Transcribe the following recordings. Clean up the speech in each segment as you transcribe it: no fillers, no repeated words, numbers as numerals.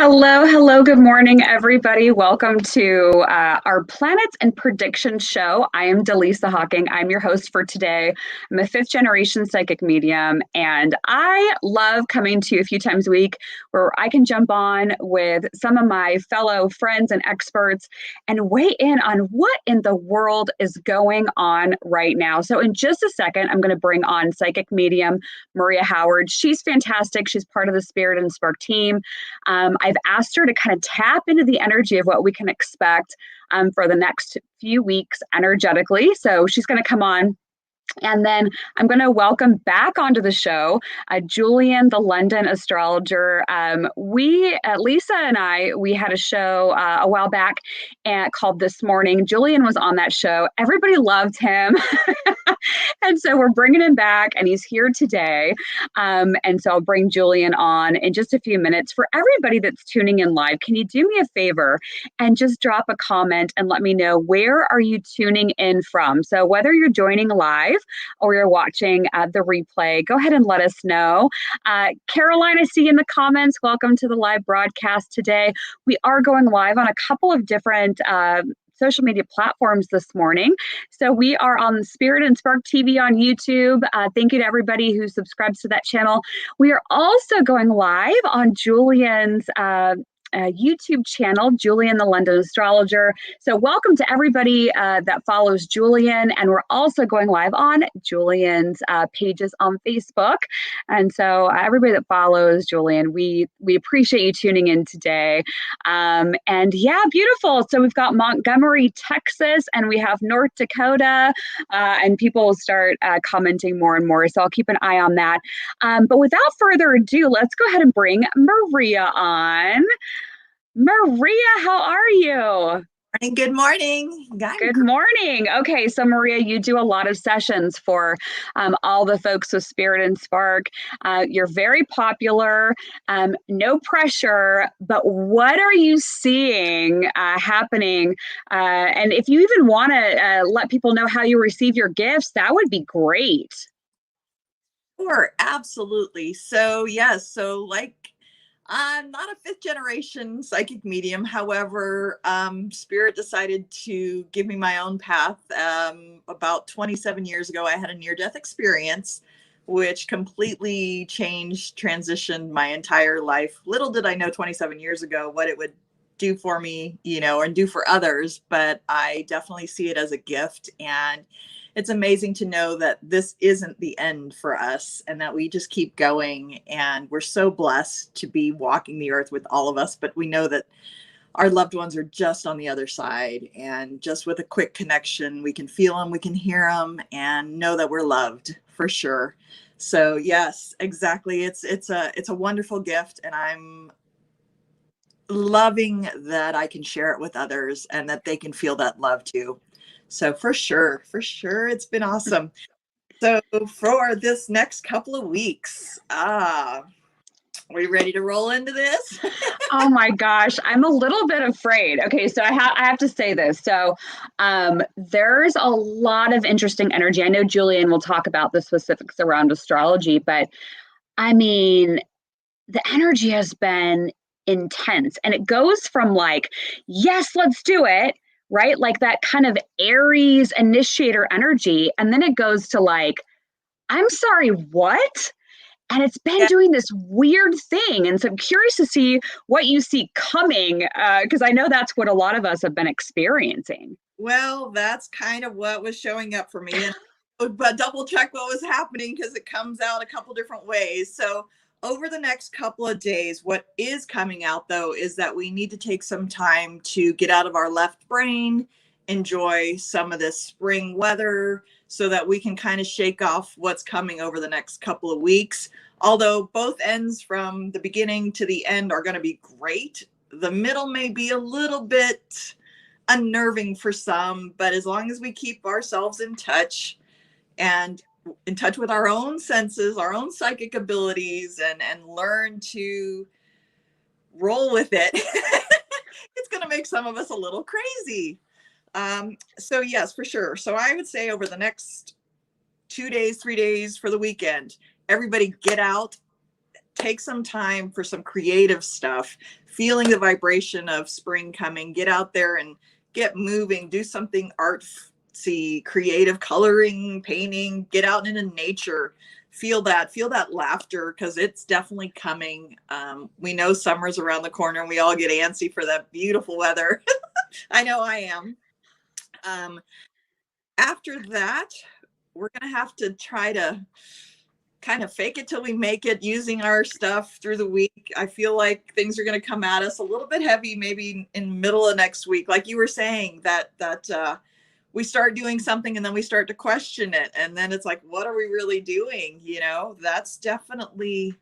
Hello, hello, good morning, everybody. Welcome to our Planets and Prediction Show. I am Dallisa HOCKING. I'm your host for today. I'm a fifth generation psychic medium, and I love coming to you a few times a week where I can jump on with some of my fellow friends and experts and weigh in on what in the world is going on right now. So in just a second, I'm going to bring on psychic medium Maria Howard. She's fantastic. She's part of the Spirit and Spark team. I've asked her to kind of tap into the energy of what we can expect for the next few weeks energetically. So she's going to come on. And then I'm going to welcome back onto the show Julian, the London astrologer. Lisa and I, we had a show a while back called This Morning. Julian was on that show. Everybody loved him. And so we're bringing him back, and he's here today. And so I'll bring Julian on in just a few minutes. For everybody that's tuning in live, can you do me a favor and just drop a comment and let me know where are you tuning in from? So whether you're joining live or you're watching the replay, go ahead and let us know. Caroline, I see you in the comments. Welcome to the live broadcast today. We are going live on a couple of different social media platforms this morning. So we are on Spirit and Spark TV on YouTube. Thank you to everybody who subscribes to that channel. We are also going live on Julian's YouTube channel, Julian, the London astrologer. So welcome to everybody that follows Julian. And we're also going live on Julian's pages on Facebook. And so everybody that follows Julian, we appreciate you tuning in today. And yeah, beautiful. So we've got Montgomery, Texas, and we have North Dakota, and people will start commenting more and more. So I'll keep an eye on that. But without further ado, let's go ahead and bring Maria on. Maria, how are you? Good morning. Good morning. Okay, so Maria, you do a lot of sessions for all the folks with Spirit and Spark. You're very popular, no pressure, but what are you seeing happening? And if you even want to let people know how you receive your gifts, that would be great. Sure, absolutely. So yes, I'm not a fifth generation psychic medium. However, Spirit decided to give me my own path. About 27 years ago, I had a near-death experience, which completely transitioned my entire life. Little did I know 27 years ago what it would do for me, and do for others, but I definitely see it as a gift. And it's amazing to know that this isn't the end for us and that we just keep going. And we're so blessed to be walking the earth with all of us, but we know that our loved ones are just on the other side. And just with a quick connection, we can feel them, we can hear them, and know that we're loved for sure. So yes, exactly. It's a wonderful gift, and I'm loving that I can share it with others and that they can feel that love too. So for sure, it's been awesome. So for this next couple of weeks, are we ready to roll into this? Oh my gosh, I'm a little bit afraid. Okay, so I have to say this. So there's a lot of interesting energy. I know Julian will talk about the specifics around astrology, but I mean, the energy has been intense, and it goes from like, yes, let's do it, right? Like that kind of Aries initiator energy. And then it goes to like, I'm sorry, what? And it's been doing this weird thing. And so I'm curious to see what you see coming, because I know that's what a lot of us have been experiencing. Well, that's kind of what was showing up for me. But double check what was happening, because it comes out a couple different ways. So over the next couple of days, what is coming out, though, is that we need to take some time to get out of our left brain, enjoy some of this spring weather so that we can kind of shake off what's coming over the next couple of weeks. Although both ends from the beginning to the end are going to be great. The middle may be a little bit unnerving for some, but as long as we keep ourselves in touch and in touch with our own senses, our own psychic abilities, and learn to roll with it, it's going to make some of us a little crazy. So yes, for sure. So I would say over the next 2 days, 3 days for the weekend, everybody get out, take some time for some creative stuff, feeling the vibration of spring coming. Get out there and get moving, do something artsy, creative, coloring, painting, get out into nature. Feel that laughter, because it's definitely coming. We know summer's around the corner and we all get antsy for that beautiful weather. I know I am. After that, we're going to have to try to kind of fake it till we make it, using our stuff through the week. I feel like things are going to come at us a little bit heavy, maybe in the middle of next week. Like you were saying, that we start doing something and then we start to question it. And then it's like, what are we really doing? You know, that's definitely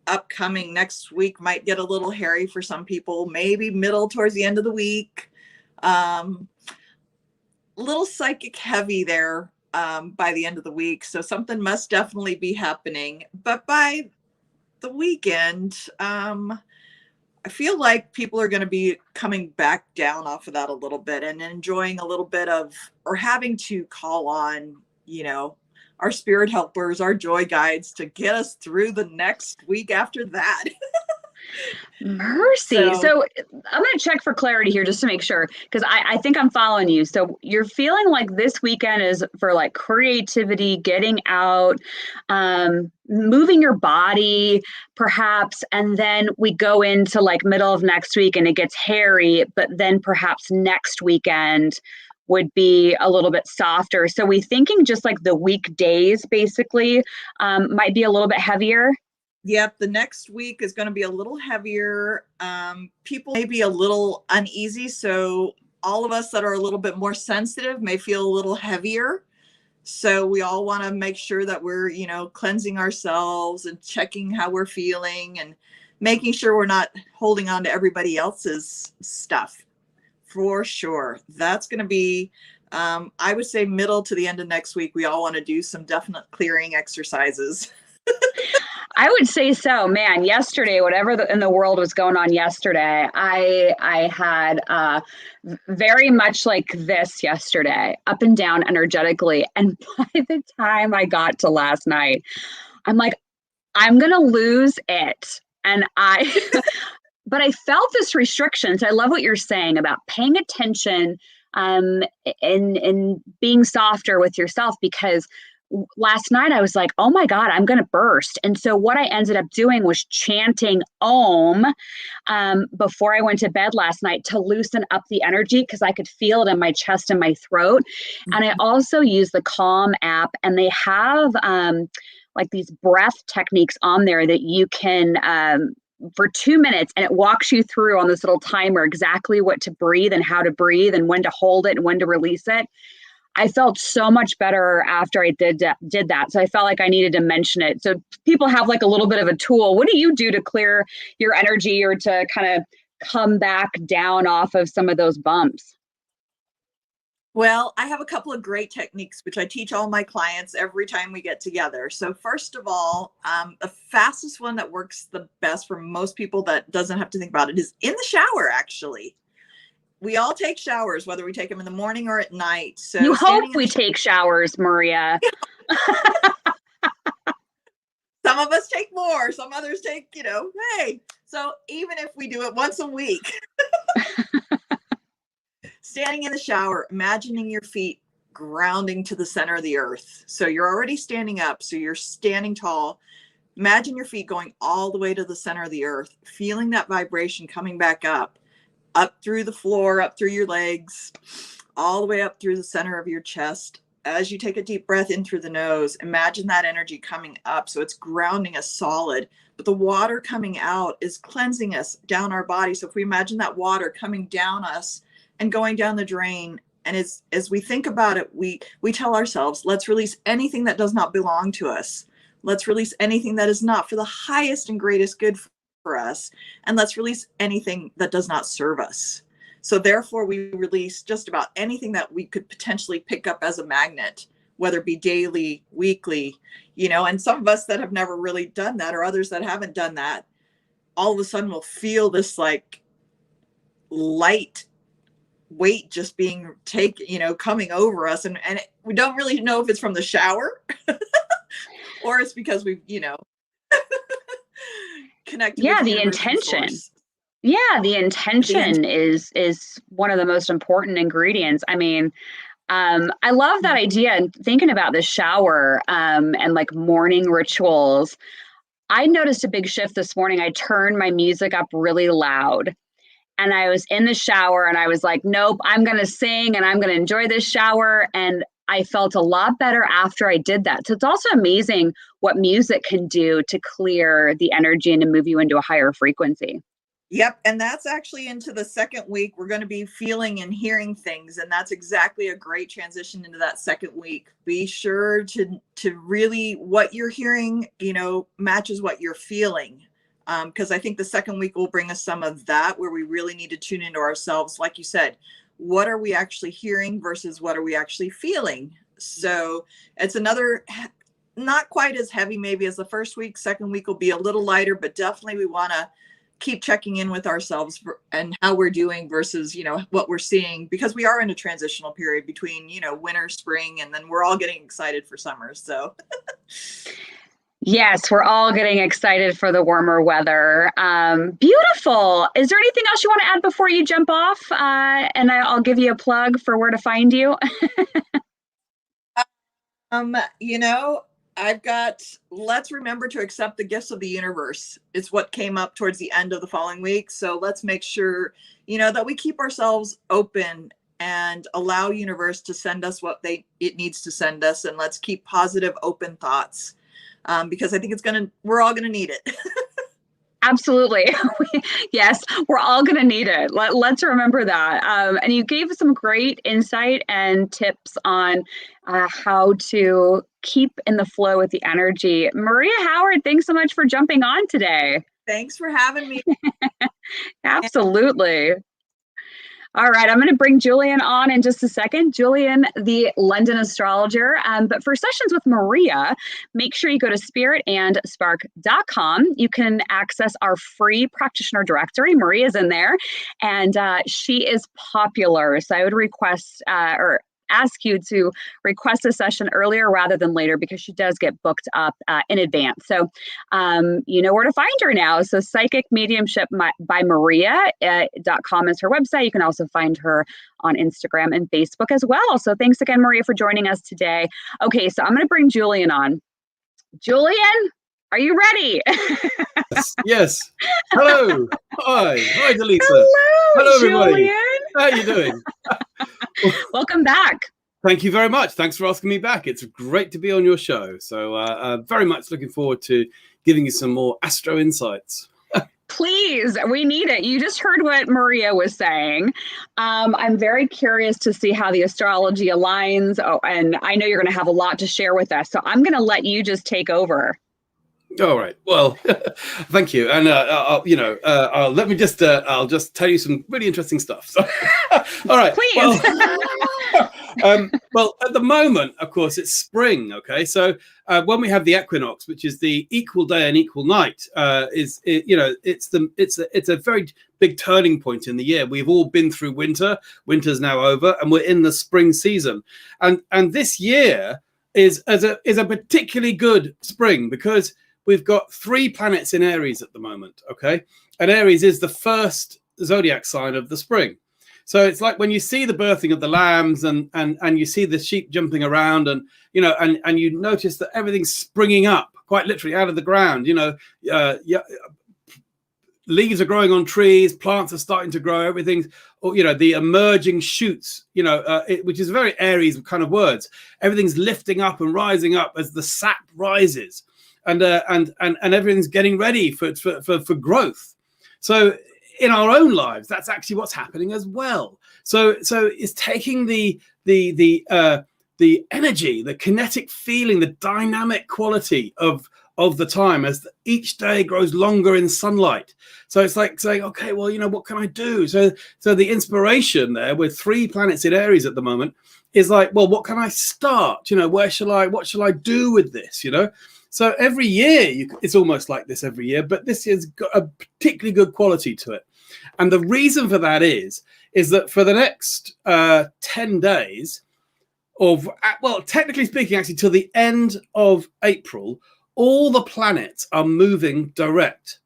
upcoming. Next week might get a little hairy for some people, maybe middle towards the end of the week. Little psychic heavy there by the end of the week. So something must definitely be happening. But by the weekend, I feel like people are going to be coming back down off of that a little bit and enjoying a little bit of, or having to call on, you know, our spirit helpers, our joy guides to get us through the next week after that. Mercy. So I'm going to check for clarity here just to make sure, because I think I'm following you. So you're feeling like this weekend is for like creativity, getting out, moving your body perhaps, and then we go into like middle of next week and it gets hairy, but then perhaps next weekend would be a little bit softer. So we thinking just like the weekdays basically might be a little bit heavier. Yep, the next week is going to be a little heavier. People may be a little uneasy, so all of us that are a little bit more sensitive may feel a little heavier. So we all want to make sure that we're, you know, cleansing ourselves and checking how we're feeling and making sure we're not holding on to everybody else's stuff. For sure. That's going to be, I would say, middle to the end of next week. We all want to do some definite clearing exercises. I would say so, man. Yesterday, whatever in the world was going on yesterday, I had very much like this yesterday, up and down energetically. And by the time I got to last night, I'm like, I'm gonna lose it. And but I felt this restriction. So I love what you're saying about paying attention and being softer with yourself, because last night I was like, oh my God, I'm going to burst. And so what I ended up doing was chanting Om before I went to bed last night to loosen up the energy, because I could feel it in my chest and my throat. Mm-hmm. And I also use the Calm app, and they have like these breath techniques on there that you can for 2 minutes, and it walks you through on this little timer exactly what to breathe and how to breathe and when to hold it and when to release it. I felt so much better after I did that. So I felt like I needed to mention it. So people have like a little bit of a tool. What do you do to clear your energy or to kind of come back down off of some of those bumps? Well, I have a couple of great techniques, which I teach all my clients every time we get together. So first of all, the fastest one that works the best for most people that doesn't have to think about it is in the shower, actually. We all take showers, whether we take them in the morning or at night. So you hope we take showers, Maria. Some of us take more, some others take, hey. So even if we do it once a week, standing in the shower, imagining your feet grounding to the center of the earth. So you're already standing up, so you're standing tall. Imagine your feet going all the way to the center of the earth, feeling that vibration coming back up through the floor, up through your legs, all the way up through the center of your chest. As you take a deep breath in through the nose, imagine that energy coming up. So it's grounding us solid, but the water coming out is cleansing us down our body. So if we imagine that water coming down us and going down the drain, and as we think about it, we tell ourselves, let's release anything that does not belong to us. Let's release anything that is not for the highest and greatest good for us. And let's release anything that does not serve us. So therefore, we release just about anything that we could potentially pick up as a magnet, whether it be daily, weekly, and some of us that have never really done that, or others that haven't done that, all of a sudden we'll feel this like light weight just being taken, coming over us. And we don't really know if it's from the shower or it's because we've, connected with Yeah, the the universe and intention. source. Yeah, the intention is one of the most important ingredients. I mean, I love that idea and thinking about the shower and like morning rituals. I noticed a big shift this morning. I turned my music up really loud and I was in the shower and I was like, nope, I'm going to sing and I'm going to enjoy this shower. And I felt a lot better after I did that. So it's also amazing what music can do to clear the energy and to move you into a higher frequency. Yep. And that's actually into the second week. We're going to be feeling and hearing things. And that's exactly a great transition into that second week. Be sure to really what you're hearing, matches what you're feeling. Because I think the second week will bring us some of that where we really need to tune into ourselves. Like you said, what are we actually hearing versus what are we actually feeling? So it's another, not quite as heavy maybe as the first week. Second week will be a little lighter, but definitely we want to keep checking in with ourselves and how we're doing versus, what we're seeing, because we are in a transitional period between, winter, spring, and then we're all getting excited for summer. So yes, we're all getting excited for the warmer weather. Beautiful. Is there anything else you want to add before you jump off? And I'll give you a plug for where to find you. I've got, let's remember to accept the gifts of the universe. It's what came up towards the end of the following week. So let's make sure, that we keep ourselves open and allow universe to send us what it needs to send us. And let's keep positive, open thoughts, because I think we're all going to need it. Absolutely. Yes, we're all going to need it. Let's remember that. And you gave some great insight and tips on how to keep in the flow with the energy. Maria Howard, thanks so much for jumping on today. Thanks for having me. Absolutely. All right, I'm going to bring Julian on in just a second. Julian, the London astrologer. But for sessions with Maria, make sure you go to spiritandspark.com. You can access our free practitioner directory. Maria's in there, and she is popular. So I would request or ask you to request a session earlier rather than later because she does get booked up in advance. So you know where to find her now. So Psychic Mediumship by Maria.com is her website. You can also find her on Instagram and Facebook as well. So thanks again, Maria, for joining us today. Okay, so I'm going to bring Julian on. Julian, are you ready? Yes. Hello. Hi, Dallisa. Hello, everybody. Julian. How are you doing? Welcome back. Thank you very much. Thanks for asking me back. It's great to be on your show. So very much looking forward to giving you some more astro insights. Please, we need it. You just heard what Maria was saying. I'm very curious to see how the astrology aligns. Oh, and I know you're going to have a lot to share with us. So I'm going to let you just take over. All right. Well, thank you. And let me just I'll just tell you some really interesting stuff. So, all right. Please. Well, at the moment, of course, it's spring. Okay. So when we have the equinox, which is the equal day and equal night, it's a very big turning point in the year. We've all been through winter. Winter's now over, and we're in the spring season. And this year is a particularly good spring because we've got 3 planets in Aries at the moment, okay? And Aries is the first zodiac sign of the spring. So it's like when you see the birthing of the lambs and you see the sheep jumping around and you notice that everything's springing up quite literally out of the ground, leaves are growing on trees, plants are starting to grow, everything's, the emerging shoots, which is very Aries kind of words. Everything's lifting up and rising up as the sap rises. And everything's getting ready for growth. So in our own lives, that's actually what's happening as well. So it's taking the energy, the kinetic feeling, the dynamic quality of the time as each day grows longer in sunlight. So it's like saying, okay, well, what can I do? So the inspiration there with 3 planets in Aries at the moment is like, well, what can I start? What shall I do with this? So every year, it's almost like this every year, but this year's got a particularly good quality to it. And the reason for that is that for the next 10 days technically speaking, actually till the end of April, all the planets are moving direct.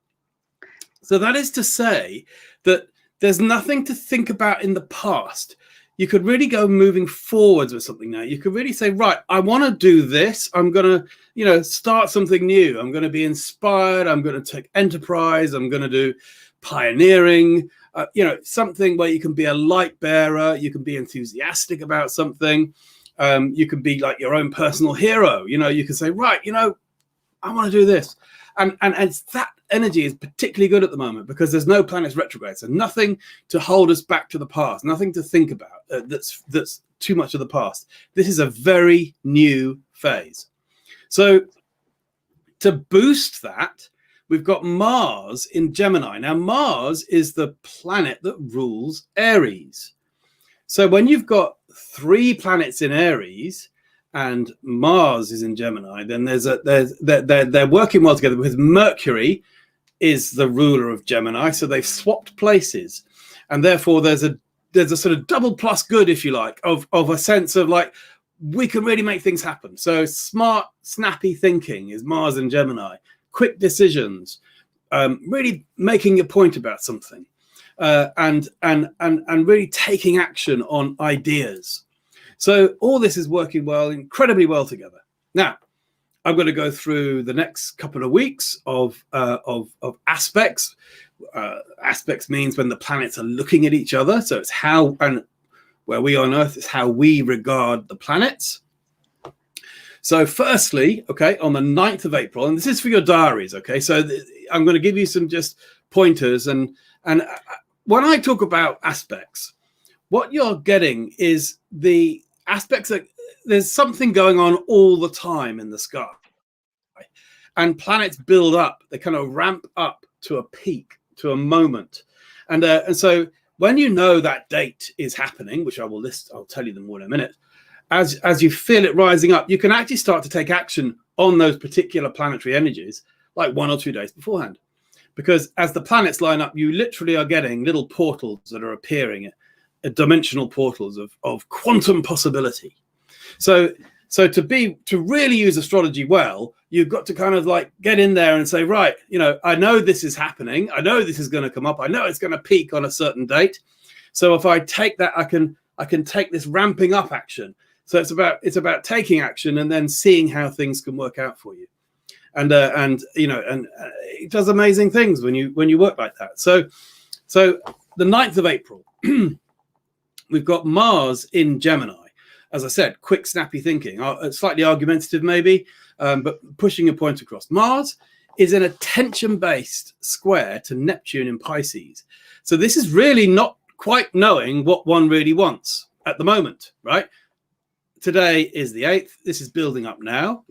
So that is to say that there's nothing to think about in the past. You could really go moving forwards with something now. You could really say, right, I want to do this. I'm going to, start something new. I'm going to be inspired. I'm going to take enterprise. I'm going to do pioneering, something where you can be a light bearer. You can be enthusiastic about something. You can be like your own personal hero. You can say, right, I want to do this. And that energy is particularly good at the moment because there's no planets retrograde. So nothing to hold us back to the past, nothing to think about that's too much of the past. This is a very new phase. So to boost that, we've got Mars in Gemini. Now, Mars is the planet that rules Aries. So when you've got 3 planets in Aries, and Mars is in Gemini, then they're working well together because Mercury is the ruler of Gemini, so they've swapped places, and therefore there's a sort of double plus good, if you like, of a sense of like we can really make things happen. So smart, snappy thinking is Mars in Gemini, quick decisions, really making your point about something, and really taking action on ideas. So all this is working well, incredibly well together. Now, I'm going to go through the next couple of weeks of aspects. Aspects means when the planets are looking at each other. So it's how, and where we on Earth, is how we regard the planets. So firstly, okay, on the 9th of April, and this is for your diaries, okay? So I'm going to give you some just pointers. And when I talk about aspects, what you're getting is the aspects that there's something going on all the time in the sky, and planets build up. They kind of ramp up to a peak, to a moment, and so when you know that date is happening, which I will list, I'll tell you them all in a minute. As you feel it rising up, you can actually start to take action on those particular planetary energies, like 1 or 2 days beforehand, because as the planets line up, you literally are getting little portals that are appearing. Dimensional portals of quantum possibility. So to really use astrology well, you've got to kind of like get in there and say, right, I know this is happening. I know this is going to come up. I know it's going to peak on a certain date. So if I take that, I can take this ramping up action. So it's about taking action and then seeing how things can work out for you. And it does amazing things when you work like that. So the 9th of April. We've got Mars in Gemini. As I said, quick, snappy thinking, slightly argumentative maybe, but pushing a point across. Mars is in a tension-based square to Neptune in Pisces. So this is really not quite knowing what one really wants at the moment, right? Today is the 8th. This is building up now,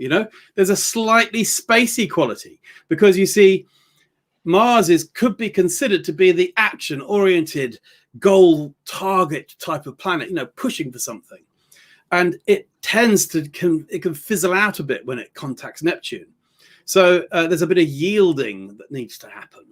There's a slightly spacey quality because you see, Mars could be considered to be the action-oriented, goal target type of planet, pushing for something, and it tends to it can fizzle out a bit when it contacts Neptune. So there's a bit of yielding that needs to happen.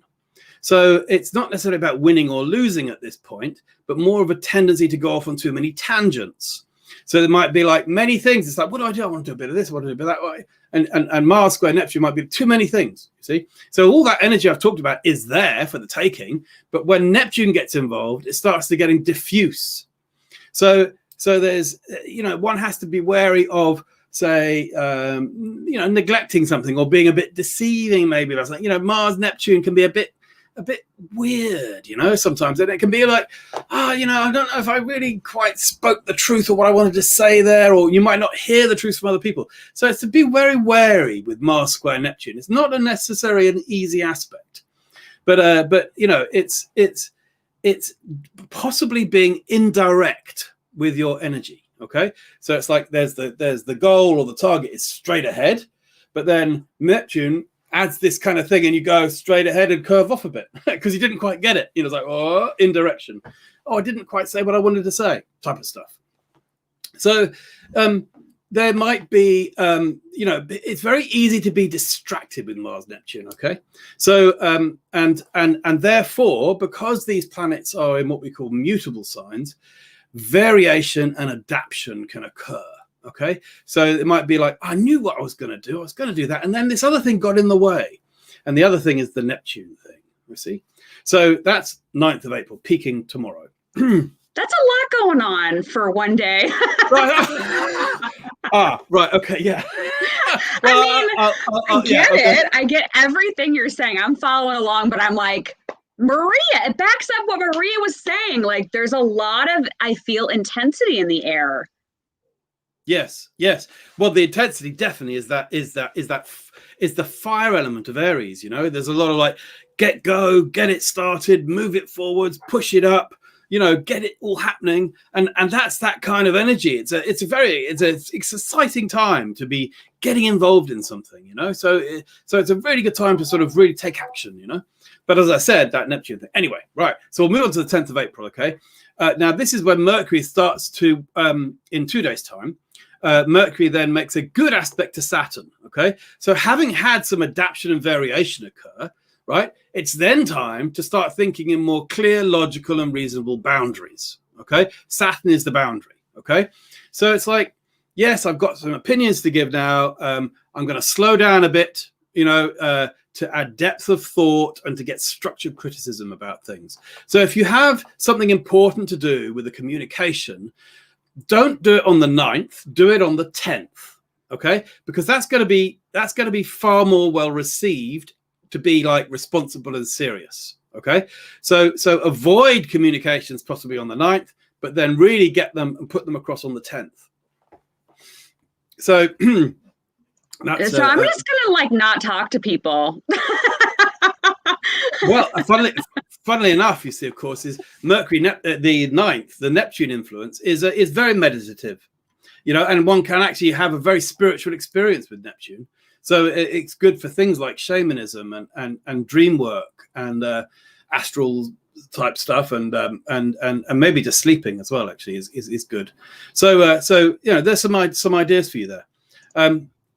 So it's not necessarily about winning or losing at this point, but more of a tendency to go off on too many tangents. So there might be like many things. It's like, what do I do? I want to do a bit of this. I want to do a bit of that way. And Mars square Neptune might be too many things. You see, so all that energy I've talked about is there for the taking. But when Neptune gets involved, it starts to getting diffuse. So there's, one has to be wary of, say, neglecting something or being a bit deceiving. Maybe about something. Mars Neptune can be a bit weird, sometimes, and it can be like, I don't know if I really quite spoke the truth or what I wanted to say there, or you might not hear the truth from other people. So it's to be very wary with Mars square Neptune. It's not necessarily an easy aspect, but it's possibly being indirect with your energy. Okay, so it's like there's the goal or the target is straight ahead, but then Neptune adds this kind of thing and you go straight ahead and curve off a bit because you didn't quite get it. It's like, oh, indirection. Oh, I didn't quite say what I wanted to say, type of stuff. So there might be, it's very easy to be distracted with Mars Neptune. Okay. So and therefore, because these planets are in what we call mutable signs, variation and adaptation can occur. Okay, so it might be like, I knew what I was going to do. I was going to do that. And then this other thing got in the way. And the other thing is the Neptune thing. You see, so that's 9th of April, peaking tomorrow. That's a lot going on for one day. Right. Okay. Yeah. Well, I get it. I get everything you're saying. I'm following along, but I'm like, Maria, it backs up what Maria was saying. Like, there's a lot of, I feel, intensity in the air. Yes. Well, the intensity definitely is the fire element of Aries. You know, there's a lot of like, get it started, move it forwards, push it up. You know, get it all happening, and that's that kind of energy. It's an exciting time to be getting involved in something. You know, so it's a really good time to sort of really take action. You know, but as I said, that Neptune thing. Anyway, right. So we'll move on to the 10th of April. Okay. Now this is when Mercury starts to in 2 days' time. Mercury then makes a good aspect to Saturn. Okay, so having had some adaptation and variation occur. Right, it's then time to start thinking in more clear, logical, and reasonable boundaries. Okay, Saturn is the boundary. Okay, so it's like, yes, I've got some opinions to give now. I'm going to slow down a bit, you know, to add depth of thought and to get structured criticism about things. So if you have something important to do with the communication, don't do it on the 9th. Do it on the 10th. Okay, because that's going to be far more well received. To be like responsible and serious. Okay, so avoid communications possibly on the 9th, but then really get them and put them across on the 10th. So that's, so I'm just gonna like not talk to people. Well, funnily enough, you see, of course, is Mercury the 9th, the Neptune influence is very meditative, you know, and one can actually have a very spiritual experience with Neptune. So it's good for things like shamanism and dream work and astral type stuff and maybe just sleeping as well. Actually, is good. So you know, there's some ideas for you there.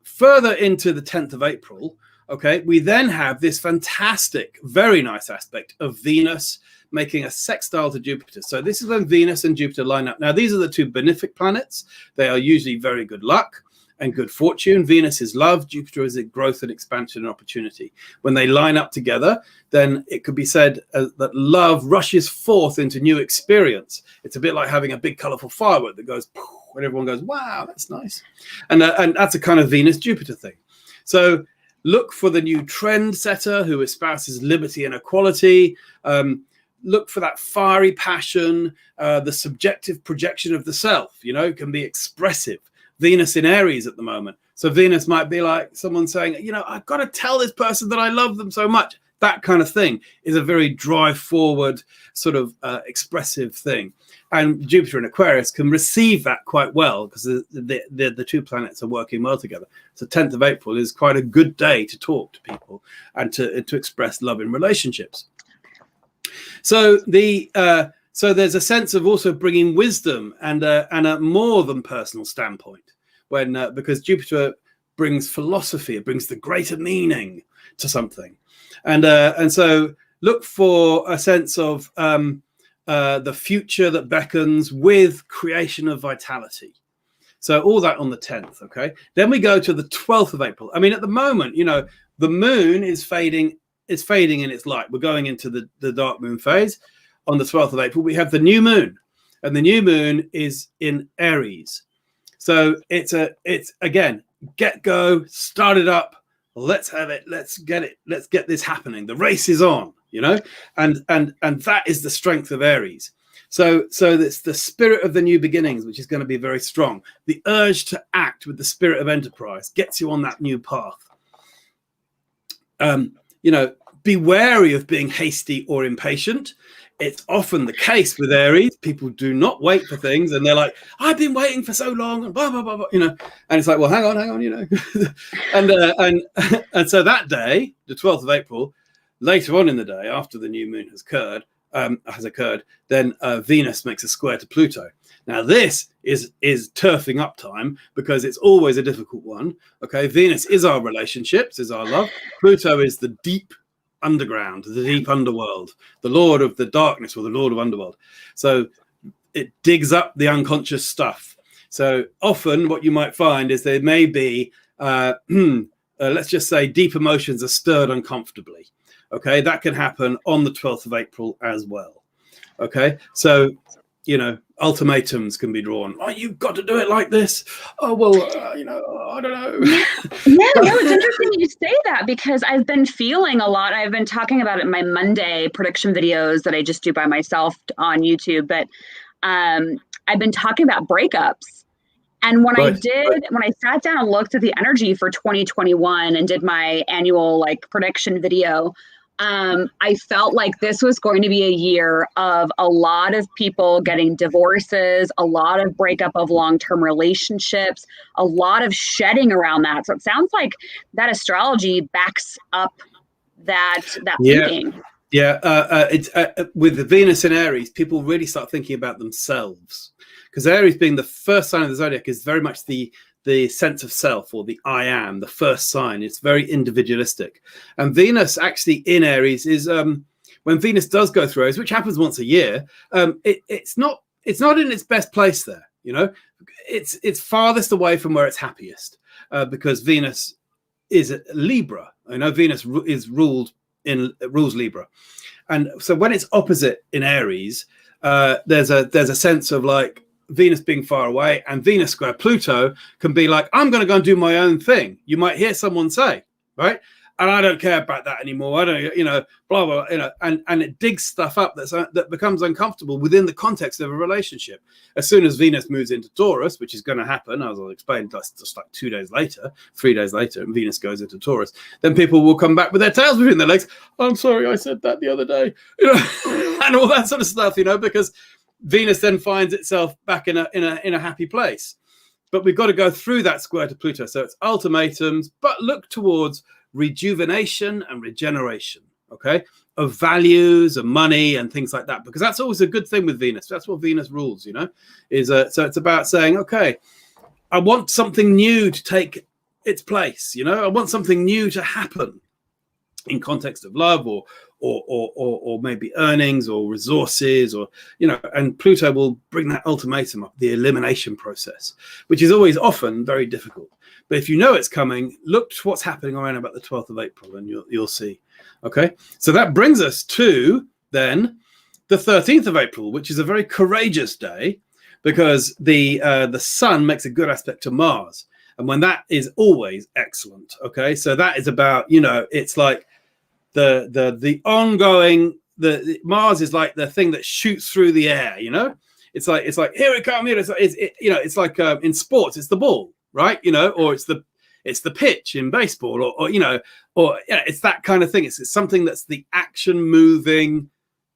Further into the 10th of April, okay, we then have this fantastic, very nice aspect of Venus making a sextile to Jupiter. So this is when Venus and Jupiter line up. Now these are the two benefic planets. They are usually very good luck and good fortune. Venus is love, Jupiter is growth and expansion and opportunity. When they line up together, then it could be said that love rushes forth into new experience. It's a bit like having a big colorful firework that goes poof, and everyone goes, wow, that's nice. And that's a kind of Venus-Jupiter thing. So look for the new trend setter who espouses liberty and equality. Look for that fiery passion, the subjective projection of the self, you know, can be expressive. Venus in Aries at the moment. So Venus might be like someone saying, you know, I've got to tell this person that I love them so much. That kind of thing is a very drive forward sort of expressive thing. And Jupiter in Aquarius can receive that quite well because the two planets are working well together. So 10th of April is quite a good day to talk to people and to express love in relationships. So so there's a sense of also bringing wisdom and a more than personal standpoint when because Jupiter brings philosophy, it brings the greater meaning to something, and so look for a sense of the future that beckons with creation of vitality. So all that on the 10th. Okay, then we go to the 12th of April. I mean, at the moment, you know, the moon is fading. It's fading in its light. We're going into the dark moon phase. On the 12th of April, we have the new moon, and the new moon is in Aries. So it's again, start it up. Let's have it. Let's get this happening. The race is on, you know, and that is the strength of Aries. So it's the spirit of the new beginnings, which is going to be very strong. The urge to act with the spirit of enterprise gets you on that new path. You know, be wary of being hasty or impatient. It's often the case with Aries. People do not wait for things, and they're like, "I've been waiting for so long," and blah blah blah, blah, you know. And it's like, "Well, hang on, you know." and so that day, the 12th of April, later on in the day, after the new moon has occurred, then Venus makes a square to Pluto. Now this is turfing up time because it's always a difficult one. Okay, Venus is our relationships, is our love. Pluto is the deep underground, the deep underworld, the lord of the darkness or the lord of underworld. So it digs up the unconscious stuff. So often what you might find is there may be let's just say deep emotions are stirred uncomfortably. Okay, that can happen on the 12th of April as well. Okay, so ultimatums can be drawn. Oh, you've got to do it like this. Oh, well, I don't know. Yeah, no, it's interesting you say that, because I've been feeling a lot. I've been talking about it in my Monday prediction videos that I just do by myself on YouTube, but I've been talking about breakups. And when I sat down and looked at the energy for 2021 and did my annual prediction video, I felt like this was going to be a year of a lot of people getting divorces, a lot of breakup of long-term relationships, a lot of shedding around that. So it sounds like that astrology backs up that thinking. Yeah, it's with the Venus in Aries, people really start thinking about themselves, because Aries, being the first sign of the zodiac, is very much the sense of self, or the I am, the first sign. It's very individualistic. And Venus actually in Aries is when Venus does go through Aries, which happens once a year, it's not in its best place there. It's farthest away from where it's happiest, because Venus is Libra. Venus rules Libra, and so when it's opposite in Aries, there's a sense of Venus being far away, and Venus square Pluto can be like, I'm going to go and do my own thing. You might hear someone say, right? And I don't care about that anymore. I don't, blah, blah, and it digs stuff up that becomes uncomfortable within the context of a relationship. As soon as Venus moves into Taurus, which is going to happen, as I'll explain, just like 3 days later, and Venus goes into Taurus, then people will come back with their tails between their legs. I'm sorry, I said that the other day, and all that sort of stuff, because Venus then finds itself back in a happy place. But we've got to go through that square to Pluto. So it's ultimatums, but look towards rejuvenation and regeneration, okay, of values and money and things like that, because that's always a good thing with Venus. That's what Venus rules, so it's about saying, okay, I want something new to take its place, I want something new to happen in context of love or maybe earnings or resources, or and Pluto will bring that ultimatum up, the elimination process, which is always often very difficult. But if you know it's coming, look to what's happening around about the 12th of April, and you'll see. Okay, so that brings us to then the 13th of April, which is a very courageous day, because the Sun makes a good aspect to Mars, and when that is always excellent. Okay, so that is about it's like the ongoing, the Mars is like the thing that shoots through the air. It's like here it comes. It's like in sports, it's the ball, right? Or it's the pitch in baseball, or it's that kind of thing. It's something that's the action moving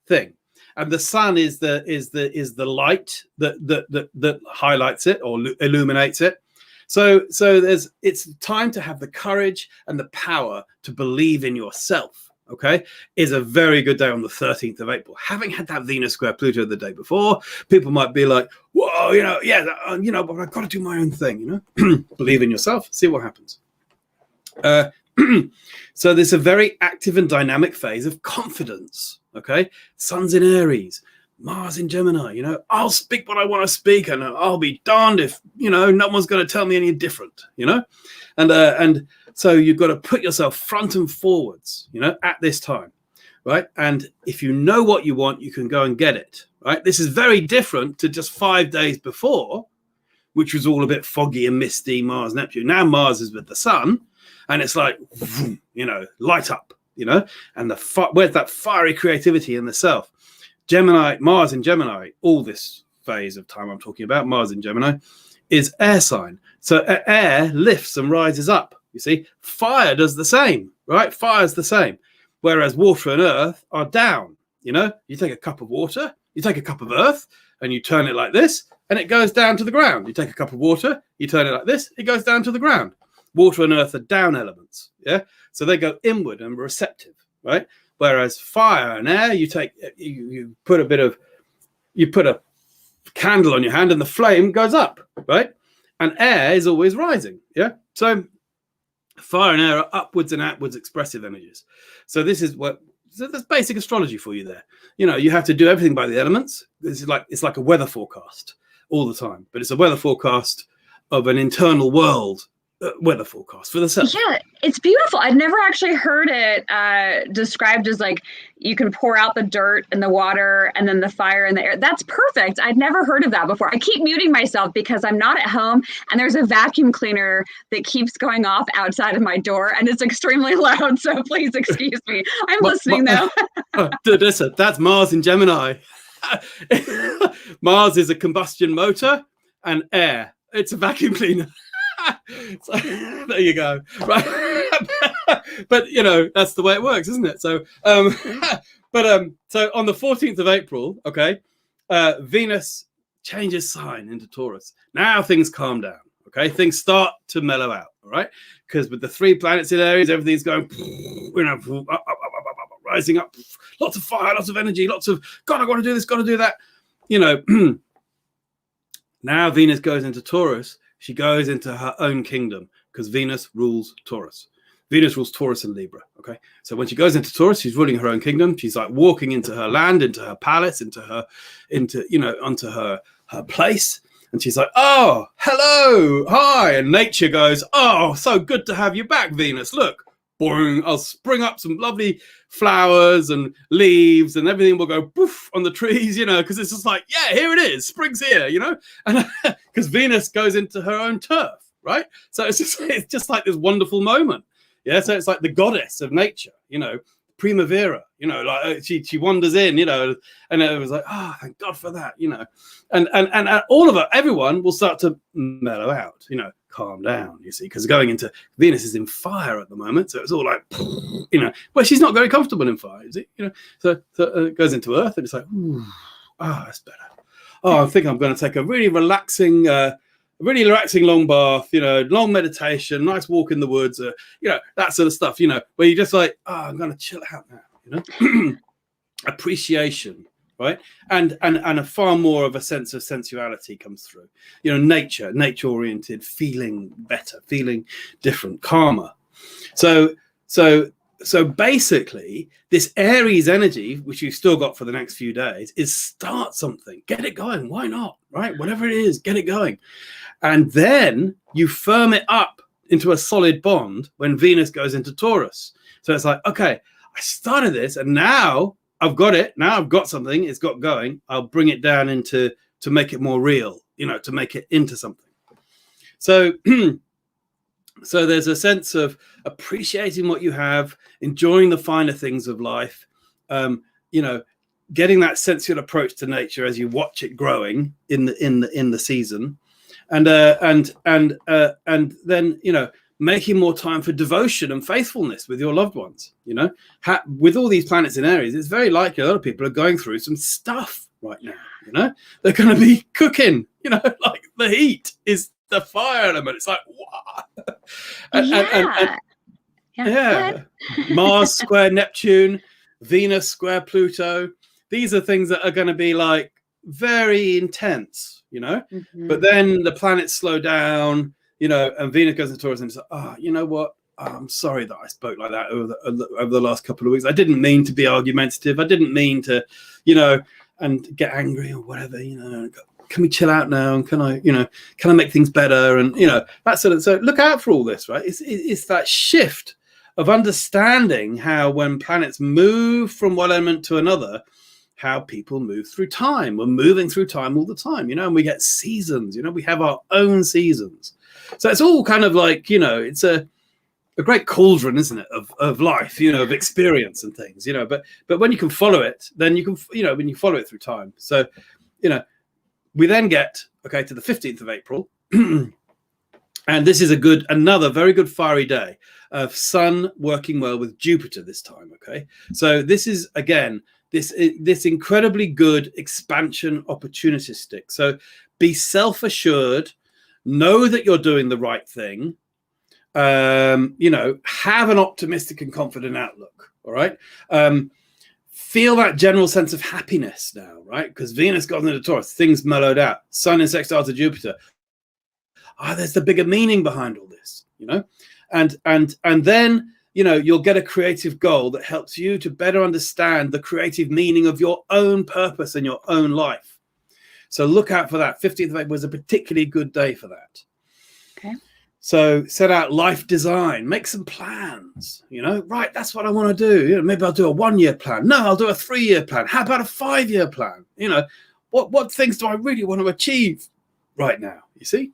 thing, and the Sun is the light that highlights it or illuminates it. So it's time to have the courage and the power to believe in yourself. Okay, is a very good day on the 13th of April. Having had that Venus square Pluto the day before, people might be like, whoa, but I've got to do my own thing, Believe in yourself, see what happens. So there's a very active and dynamic phase of confidence. Okay, Sun's in Aries, Mars in Gemini. I'll speak what I want to speak, and I'll be darned if no one's going to tell me any different. And so you've got to put yourself front and forwards, at this time, right? And if you know what you want, you can go and get it, right? This is very different to just 5 days before, which was all a bit foggy and misty, Mars, Neptune. Now Mars is with the Sun, and it's like, light up, and where's that fiery creativity in the self? Gemini, Mars in Gemini, all this phase of time I'm talking about, Mars in Gemini, is air sign. So air lifts and rises up. You see, fire does the same, right? Fire's the same. Whereas water and earth are down. You take a cup of water, you take a cup of earth, and you turn it like this, and it goes down to the ground. You take a cup of water, you turn it like this, it goes down to the ground. Water and earth are down elements, yeah? So they go inward and receptive, right? Whereas fire and air, you put a candle on your hand and the flame goes up, right? And air is always rising, yeah? So fire and air are upwards and outwards expressive energies. So that's basic astrology for you there. You have to do everything by the elements. It's like a weather forecast all the time, but it's a weather forecast of an internal world weather forecast for the sun. Yeah, it's beautiful. I've never actually heard it described as like you can pour out the dirt and the water and then the fire and the air. That's perfect. I'd never heard of that before. I keep muting myself because I'm not at home and there's a vacuum cleaner that keeps going off outside of my door and it's extremely loud. So please excuse me. I'm listening though. Listen, that's Mars in Gemini. Mars is a combustion motor and air. It's a vacuum cleaner. So, there you go. Right. But you know, that's the way it works, isn't it? So so on the 14th of April, okay, Venus changes sign into Taurus. Now things calm down. Okay, things start to mellow out. All right, because with the 3 planets in Aries, everything's going, you know, up, rising up, lots of fire, lots of energy, lots of God, I got to do this, got to do that. You know, now Venus goes into Taurus. She goes into her own kingdom because Venus rules Taurus. Venus rules Taurus and Libra. Okay, so when she goes into Taurus, she's ruling her own kingdom. She's like walking into her land, into her palace, onto her place, and she's like, "Oh, hello, hi," and nature goes, "Oh, so good to have you back, Venus. Look, boing, I'll spring up some lovely flowers and leaves and everything will go poof on the trees, you know, because it's just like, yeah, here it is, spring's here, you know, and because Venus goes into her own turf, right? So it's just like this wonderful moment, yeah. So it's like the goddess of nature, you know, Primavera, you know, like she wanders in, you know, and it was like, oh, thank God for that, you know, and all of it, everyone will start to mellow out, you know. Calm down, you see, because going into Venus is in fire at the moment, so it's all like, you know, well, she's not very comfortable in fire, is it? You know, so it goes into Earth, and it's like, ooh, oh, that's better. Oh, I think I'm going to take a really relaxing long bath, you know, long meditation, nice walk in the woods, you know, that sort of stuff, you know, where you're just like, oh, I'm going to chill out now, you know, appreciation. Right, and a far more of a sense of sensuality comes through. You know, nature-oriented, feeling better, feeling different, calmer. So basically, this Aries energy, which you've still got for the next few days, is start something, get it going. Why not? Right, whatever it is, get it going, and then you firm it up into a solid bond when Venus goes into Taurus. So it's like, okay, I started this, and now I've got it. Now I've got something. It's got going. I'll bring it down to make it more real, you know, to make it into something. So, so there's a sense of appreciating what you have, enjoying the finer things of life, you know, getting that sensual approach to nature as you watch it growing in the season, and then, you know, making more time for devotion and faithfulness with your loved ones. You know, with all these planets in Aries, it's very likely a lot of people are going through some stuff right now. You know, they're going to be cooking, you know, like the heat is the fire element. It's like, wow. Yeah. Mars square Neptune, Venus square Pluto. These are things that are going to be like very intense, you know, but then the planets slow down, you know, and Venus goes into Taurus and it's like, oh, you know what? I'm sorry that I spoke like that over the last couple of weeks. I didn't mean to be argumentative. I didn't mean to, you know, and get angry or whatever, you know. Can we chill out now? And can I make things better? And, you know, that sort of, so look out for all this, right? It's that shift of understanding how when planets move from one element to another, how people move through time. We're moving through time all the time, you know, and we get seasons, you know, we have our own seasons. So it's all kind of like, you know, it's a great cauldron, isn't it, of life, you know, of experience and things, you know, but when you can follow it, then you can, you know, when you follow it through time. So, you know, we then get, okay, to the 15th of April, and this is another very good fiery day of Sun working well with Jupiter this time, okay? So this is, again, this incredibly good expansion opportunistic. So be self-assured, know that you're doing the right thing, you know, have an optimistic and confident outlook, all right? Feel that general sense of happiness now, right? Because Venus got into Taurus, things mellowed out, Sun in sextile to Jupiter. There's the bigger meaning behind all this, you know? And then, you know, you'll get a creative goal that helps you to better understand the creative meaning of your own purpose and your own life. So look out for that. 15th of April was a particularly good day for that. Okay. So set out life design, make some plans, right, that's what I want to do. Maybe I'll do a 1-year plan. No, I'll do a 3-year plan. How about a 5-year plan? What things do I really want to achieve right now, you see?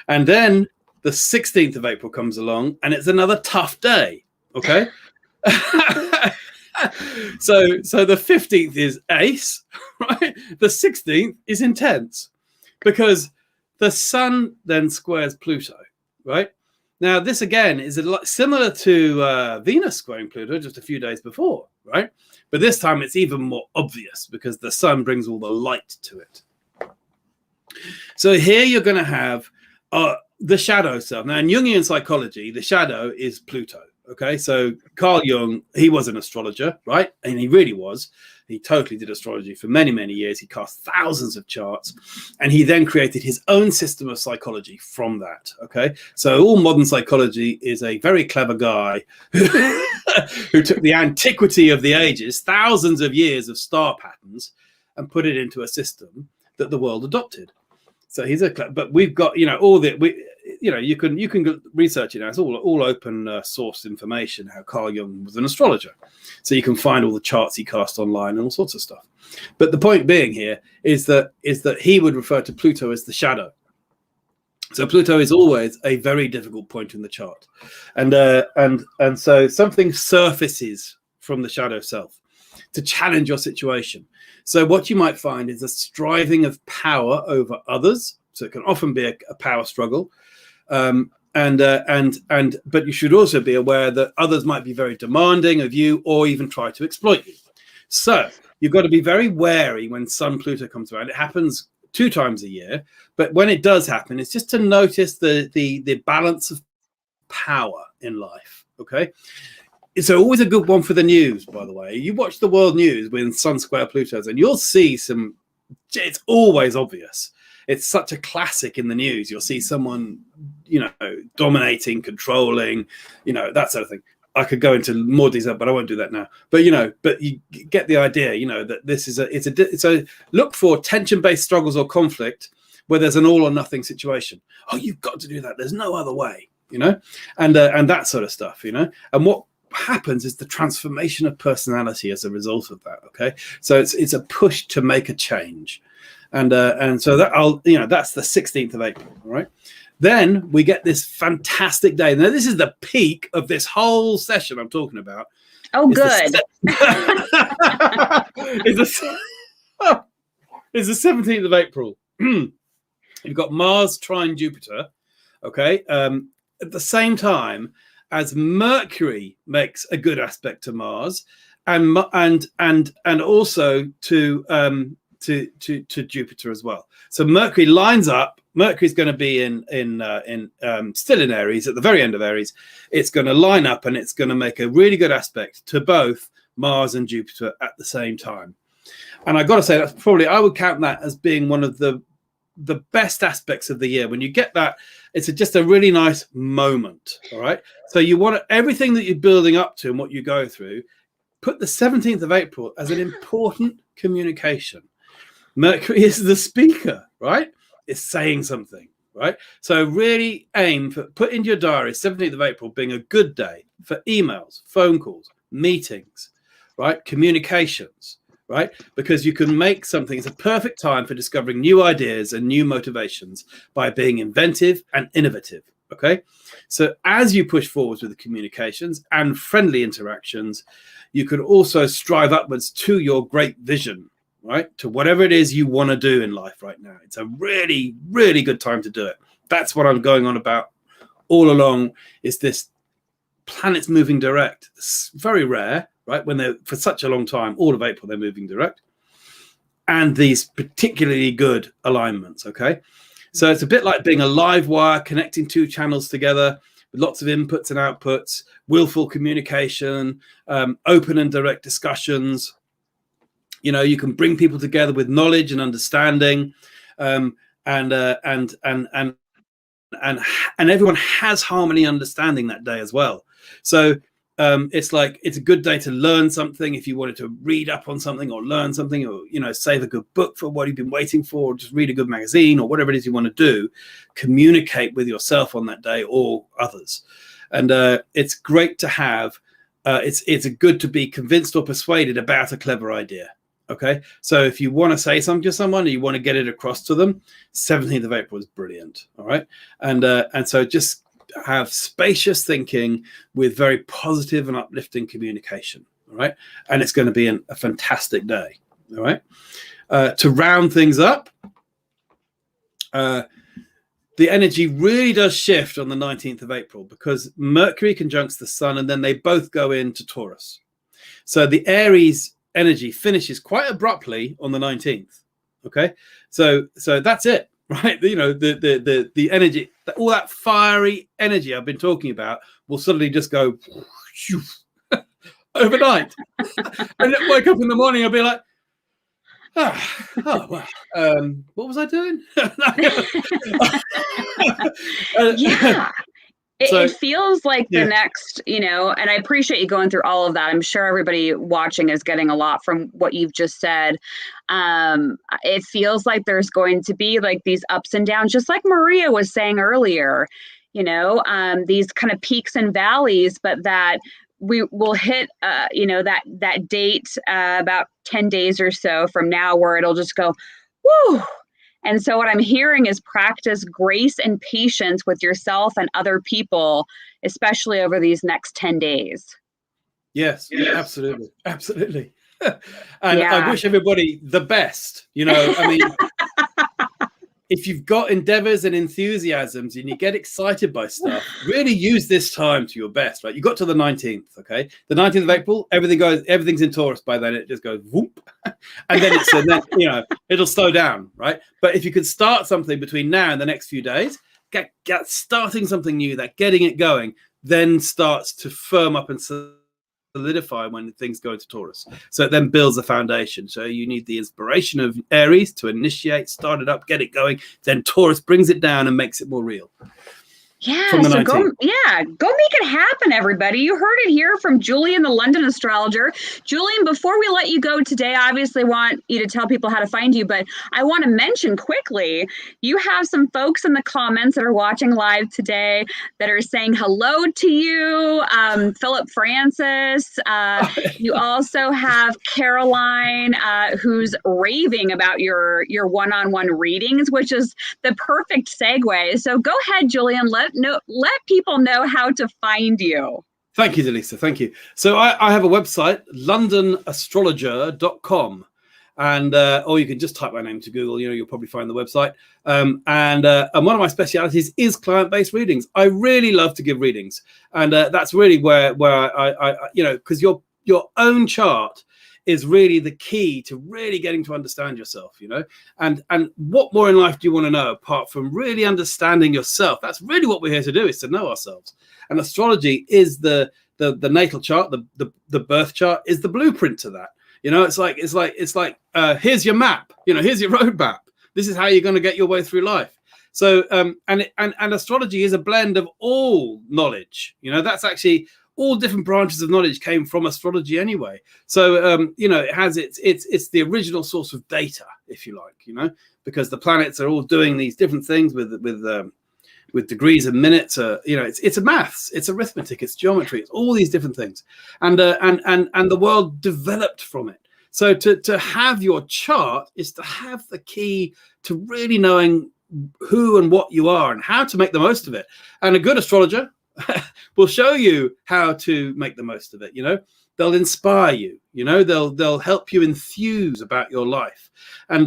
And then the 16th of April comes along and it's another tough day, okay? So the 15th is ace, right? The 16th is intense because the sun then squares Pluto, right? Now, this again is a lot similar to Venus squaring Pluto just a few days before, right? But this time it's even more obvious because the sun brings all the light to it. So here you're going to have the shadow self. Now, in Jungian psychology, the shadow is Pluto. Okay, so Carl Jung, he was an astrologer, right? And he really was. He totally did astrology for many, many years. He cast thousands of charts, and he then created his own system of psychology from that. Okay, so all modern psychology is a very clever guy who took the antiquity of the ages, thousands of years of star patterns, and put it into a system that the world adopted. So he's but we've got, all the, you can research it now. It's all open source information, how Carl Jung was an astrologer. So you can find all the charts he cast online and all sorts of stuff. But the point being here is that he would refer to Pluto as the shadow. So Pluto is always a very difficult point in the chart. And so something surfaces from the shadow self to challenge your situation. So what you might find is a striving of power over others. So it can often be a power struggle. But you should also be aware that others might be very demanding of you or even try to exploit you. So you've got to be very wary when Sun Pluto comes around. It happens 2 times a year, but when it does happen, it's just to notice the balance of power in life. Okay. It's always a good one for the news, by the way. You watch the world news when Sun square Pluto's and you'll see it's always obvious. It's such a classic in the news. You'll see someone, dominating, controlling, that sort of thing. I could go into more detail, but I won't do that now. But, but you get the idea, that this is it's a look for tension-based struggles or conflict where there's an all or nothing situation. Oh, you've got to do that. There's no other way, and that sort of stuff, and what happens is the transformation of personality as a result of that. Okay. So it's a push to make a change. And so that that's the 16th of April. All right. Then we get this fantastic day. Now, this is the peak of this whole session I'm talking about. Oh, good. It's the 17th of April. You've got Mars trine Jupiter. Okay. At the same time as Mercury makes a good aspect to Mars, and also to Jupiter as well. So Mercury lines up. Mercury's going to be still in Aries at the very end of Aries. It's going to line up and it's going to make a really good aspect to both Mars and Jupiter at the same time. And I got to say that's probably, I would count that as being one of the best aspects of the year. When you get that, it's just a really nice moment. All right. So you want everything that you're building up to and what you go through, put the 17th of April as an important communication. Mercury is the speaker, right? It's saying something, right? So really put into your diary 17th of April being a good day for emails, phone calls, meetings, right? Communications, right? Because you can make something, it's a perfect time for discovering new ideas and new motivations by being inventive and innovative, okay? So as you push forwards with the communications and friendly interactions, you can also strive upwards to your great vision, right? To whatever it is you want to do in life right now. It's a really, really good time to do it. That's what I'm going on about all along, is this planets moving direct. It's very rare, right? When they're, for such a long time, all of April, they're moving direct. And these particularly good alignments, okay? So it's a bit like being a live wire, connecting 2 channels together with lots of inputs and outputs, willful communication, open and direct discussions. You can bring people together with knowledge and understanding, and everyone has harmony, understanding that day as well. So it's like it's a good day to learn something. If you wanted to read up on something or learn something, or save a good book for what you've been waiting for, or just read a good magazine or whatever it is you want to do, communicate with yourself on that day or others. And it's great to have. It's good to be convinced or persuaded about a clever idea. Okay, so if you want to say something to someone and you want to get it across to them, 17th of April is brilliant. All right, and so just have spacious thinking with very positive and uplifting communication. All right, and it's going to be a fantastic day. All right, to round things up, the energy really does shift on the 19th of April because Mercury conjuncts the Sun, and then they both go into Taurus. So the Aries energy finishes quite abruptly on the 19th. Okay, so that's it, right? The energy, all that fiery energy I've been talking about will suddenly just go overnight. And then wake up in the morning, I'll be like, well, what was I doing? Yeah. It feels like the next, and I appreciate you going through all of that. I'm sure everybody watching is getting a lot from what you've just said. It feels like there's going to be like these ups and downs, just like Maria was saying earlier, these kind of peaks and valleys, but that we will hit, that date about 10 days or so from now where it'll just go, whoo. And so what I'm hearing is practice grace and patience with yourself and other people, especially over these next 10 days. Yes. Absolutely. Absolutely. And I wish everybody the best. If you've got endeavors and enthusiasms and you get excited by stuff, really use this time to your best, right? You got to the 19th, okay? The 19th of April, everything's in Taurus by then. It just goes whoop. And then it'll slow down, right? But if you could start something between now and the next few days, get starting something new, that getting it going, then starts to firm up and solidify when things go into Taurus. So it then builds a foundation. So you need the inspiration of Aries to initiate, start it up, get it going. Then Taurus brings it down and makes it more real. Yeah, so go make it happen, everybody. You heard it here from Julian, the London astrologer. Julian, before we let you go today, I obviously want you to tell people how to find you, but I want to mention quickly, you have some folks in the comments that are watching live today that are saying hello to you. Philip Francis. You also have Caroline, who's raving about your one-on-one readings, which is the perfect segue. So go ahead, Julian, let people know how to find you. Thank you, Dallisa. Thank you. So I have a website, londonastrologer.com, and or you can just type my name to Google. You'll probably find the website. And one of my specialities is client-based readings. I really love to give readings, and that's really where I because your own chart is really the key to really getting to understand yourself, and what more in life do you want to know apart from really understanding yourself? That's really what we're here to do, is to know ourselves. And astrology is the natal chart, the birth chart is the blueprint to that. It's like here's your map, here's your roadmap. This is how you're going to get your way through life. So and astrology is a blend of all knowledge. That's actually all different branches of knowledge came from astrology anyway. So, it has it's the original source of data, if you like, because the planets are all doing these different things with degrees and minutes. It's a maths, it's arithmetic, it's geometry, it's all these different things. And the world developed from it. So to have your chart is to have the key to really knowing who and what you are and how to make the most of it. And a good astrologer will show you how to make the most of it. They'll inspire you. They'll help you enthuse about your life, and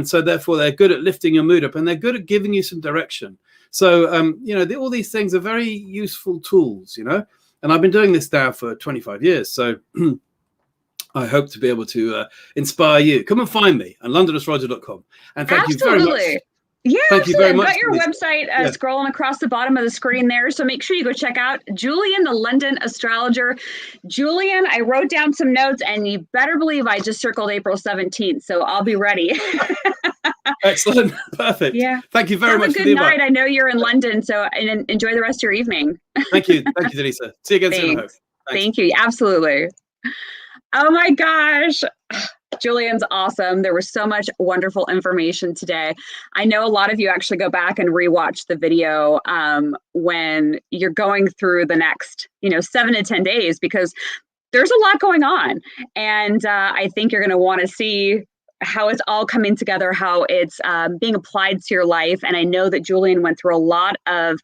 so therefore they're good at lifting your mood up, and they're good at giving you some direction. So all these things are very useful tools. And I've been doing this now for 25 years. So I hope to be able to inspire you. Come and find me on londonastrologer.com. And thank you very much. Yeah, thank you very much. I've got your website scrolling across the bottom of the screen there. So make sure you go check out Julian, the London astrologer. Julian, I wrote down some notes, and you better believe I just circled April 17th. So I'll be ready. Excellent. Perfect. Yeah. Thank you very Have much a for good the invite. night. I know you're in London, so and enjoy the rest of your evening. Thank you. Thank you, Dallisa. See you again soon, I hope. Thanks. Thanks. Thank you. Absolutely. Oh my gosh. Julian's awesome. There was so much wonderful information today. I know a lot of you actually go back and rewatch the video when you're going through the next, 7 to 10 days, because there's a lot going on. And I think you're going to want to see how it's all coming together, how it's being applied to your life. And I know that Julian went through a lot of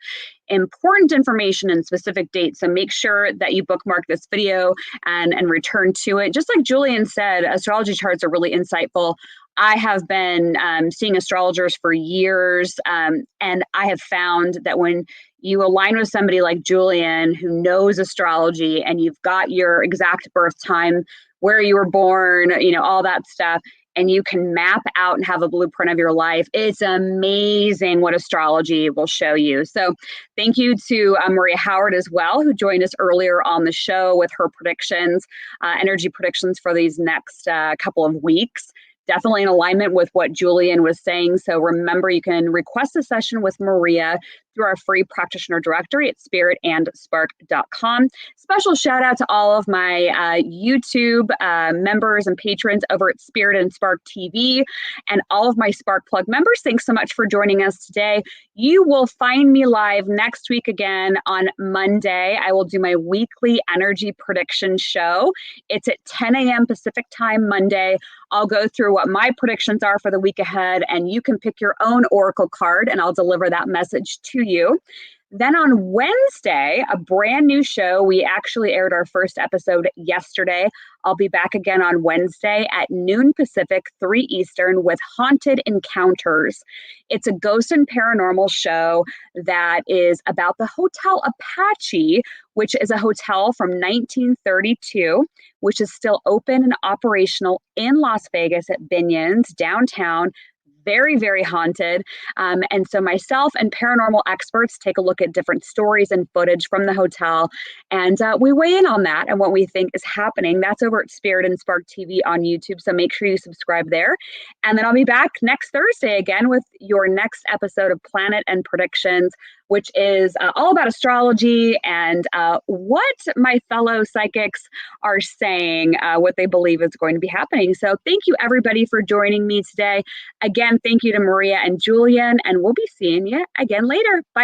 important information and specific dates. So make sure that you bookmark this video and return to it. Just like Julian said, astrology charts are really insightful. I have been seeing astrologers for years, and I have found that when you align with somebody like Julian who knows astrology and you've got your exact birth time, where you were born, all that stuff, and you can map out and have a blueprint of your life, it's amazing what astrology will show you. So thank you to Maria Howard as well, who joined us earlier on the show with her predictions, energy predictions for these next couple of weeks. Definitely in alignment with what Julian was saying. So remember, you can request a session with Maria through our free practitioner directory at spiritandspark.com. Special shout out to all of my YouTube members and patrons over at Spirit and Spark TV and all of my Spark Plug members. Thanks so much for joining us today. You will find me live next week again on Monday. I will do my weekly energy prediction show. It's at 10 a.m. Pacific time Monday. I'll go through what my predictions are for the week ahead, and you can pick your own oracle card, and I'll deliver that message to you. Then on Wednesday, a brand new show. We actually aired our first episode yesterday. I'll be back again on Wednesday at noon Pacific, 3 Eastern with Haunted Encounters. It's a ghost and paranormal show that is about the Hotel Apache, which is a hotel from 1932, which is still open and operational in Las Vegas at Binion's downtown. Very, very haunted. And so myself and paranormal experts take a look at different stories and footage from the hotel, and we weigh in on that and what we think is happening. That's over at Spirit and Spark TV on YouTube, so make sure you subscribe there. And then I'll be back next Thursday again with your next episode of Planet and Predictions, which is all about astrology and what my fellow psychics are saying, what they believe is going to be happening. So thank you, everybody, for joining me today. Again, thank you to Maria and Julian, and we'll be seeing you again later. Bye.